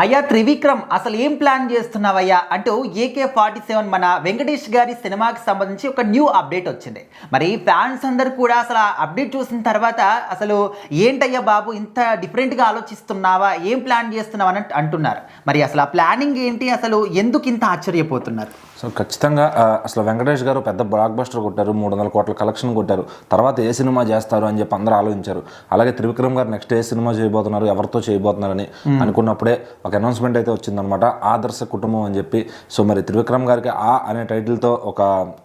అయ్యా త్రివిక్రమ్ అసలు ఏం ప్లాన్ చేస్తున్నావయ్యా అంటూ AK-47 మన వెంకటేష్ గారి సినిమాకి సంబంధించి ఒక న్యూ అప్డేట్ వచ్చింది. మరి ఫ్యాన్స్ అందరు కూడా అసలు ఆ అప్డేట్ చూసిన తర్వాత అసలు ఏంటయ్యా బాబు ఇంత డిఫరెంట్గా ఆలోచిస్తున్నావా, ఏం ప్లాన్ చేస్తున్నావు అని అంటున్నారు. మరి అసలు ఆ ప్లానింగ్ ఏంటి, అసలు ఎందుకు ఇంత ఆశ్చర్యపోతున్నారు? సో ఖచ్చితంగా అసలు వెంకటేష్ గారు పెద్ద బ్లాక్ బస్టర్ కొట్టారు, 300 కోట్ల కలెక్షన్ కొట్టారు. తర్వాత ఏ సినిమా చేస్తారు అని చెప్పి అందరూ ఆలోచించారు. అలాగే త్రివిక్రమ్ గారు నెక్స్ట్ ఏ సినిమా చేయబోతున్నారు, ఎవరితో చేయబోతున్నారని అనుకున్నప్పుడే ఒక అనౌన్స్మెంట్ అయితే వచ్చిందనమాట, ఆదర్శ కుటుంబం అని చెప్పి. సో మరి త్రివిక్రమ్ గారికి ఆ అనే టైటిల్తో ఒక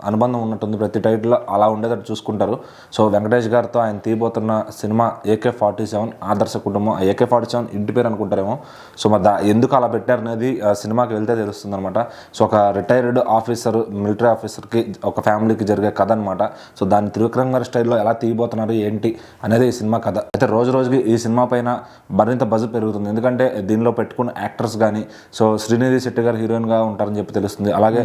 అనుబంధం ఉన్నట్టుంది, ప్రతి టైటిల్ అలా ఉండేటట్టు చూసుకుంటారు. సో వెంకటేష్ గారితో ఆయన తీయబోతున్న సినిమా AK-47 ఆదర్శ కుటుంబం. AK-47 ఇంటి పేరు అనుకుంటారేమో. సో మరి ఎందుకు అలా పెట్టారనేది సినిమాకి వెళ్తే తెలుస్తుంది అనమాట. సో ఒక రిటైర్డ్ ఆఫీసర్, మిలిటరీ ఆఫీసర్కి ఒక ఫ్యామిలీకి జరిగే కథ అనమాట. సో దాన్ని త్రివిక్రమ్ గారి స్టైల్లో ఎలా తీయబోతున్నారు ఏంటి అనేది ఈ సినిమా కథ. అయితే రోజు రోజుకి ఈ సినిమా పైన మరింత బజ్ పెరుగుతుంది. ఎందుకంటే దీనిలో పెట్టుకున్న యాక్టర్స్ కానీ, సో శ్రీనిధి శెట్టి గారు హీరోయిన్గా ఉంటారని చెప్పి తెలుస్తుంది. అలాగే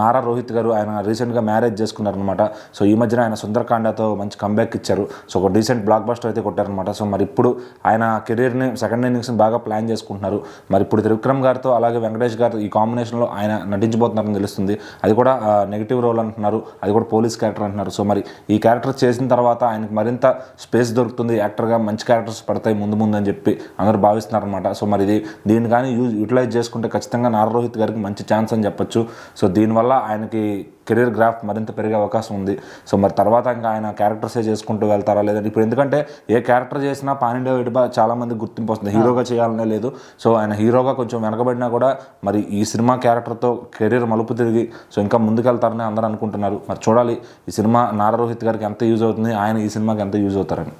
నారా రోహిత్ గారు ఆయన రీసెంట్గా మ్యారేజ్ చేసుకున్నారనమాట. సో ఈ మధ్యన ఆయన సుందరకాండతో మంచి కంబ్యాక్ ఇచ్చారు. సో ఒక డీసెంట్ బ్లాక్ బస్టర్ అయితే కొట్టారనమాట. సో మరి ఇప్పుడు ఆయన కెరీర్ని సెకండ్ ఇన్నింగ్స్ని బాగా ప్లాన్ చేసుకుంటున్నారు. మరి ఇప్పుడు త్రివిక్రమ్ గారితో అలాగే వెంకటేష్ గారితో ఈ కాంబినేషన్లో ఆయన నటించబోతున్నారని తెలుస్తుంది. అది కూడా నెగిటివ్ రోల్ అంటున్నారు, అది కూడా పోలీస్ క్యారెక్టర్ అంటున్నారు. సో మరి ఈ క్యారెక్టర్ చేసిన తర్వాత ఆయనకు మరింత స్పేస్ దొరుకుతుంది, యాక్టర్గా మంచి క్యారెక్టర్స్ పడతాయి ముందు అని చెప్పి అందరూ భావిస్తున్నారు అనమాట. సో మరి దీన్ని కానీ యూటిలైజ్ చేసుకుంటే ఖచ్చితంగా నారా రోహిత్ గారికి మంచి ఛాన్స్ అని చెప్పొచ్చు. సో దీనివల్ల ఆయనకి కెరీర్ గ్రాఫ్ మరింత పెరిగే అవకాశం ఉంది. సో మరి తర్వాత ఇంకా ఆయన క్యారెక్టర్సే చేసుకుంటూ వెళ్తారా లేదంటే, ఇప్పుడు ఎందుకంటే ఏ క్యారెక్టర్ చేసినా పాన్ ఇండియా వైపుగా చాలా మంది గుర్తింపు వస్తుంది, హీరోగా చేయాలనే లేదు. సో ఆయన హీరోగా కొంచెం వెనకబడినా కూడా మరి ఈ సినిమా క్యారెక్టర్తో కెరీర్ మలుపు తిరిగి సో ఇంకా ముందుకెళ్తారని అందరూ అనుకుంటున్నారు. మరి చూడాలి ఈ సినిమా నారా రోహిత్ గారికి ఎంత యూజ్ అవుతుంది, ఆయన ఈ సినిమాకి ఎంత యూజ్ అవుతారని.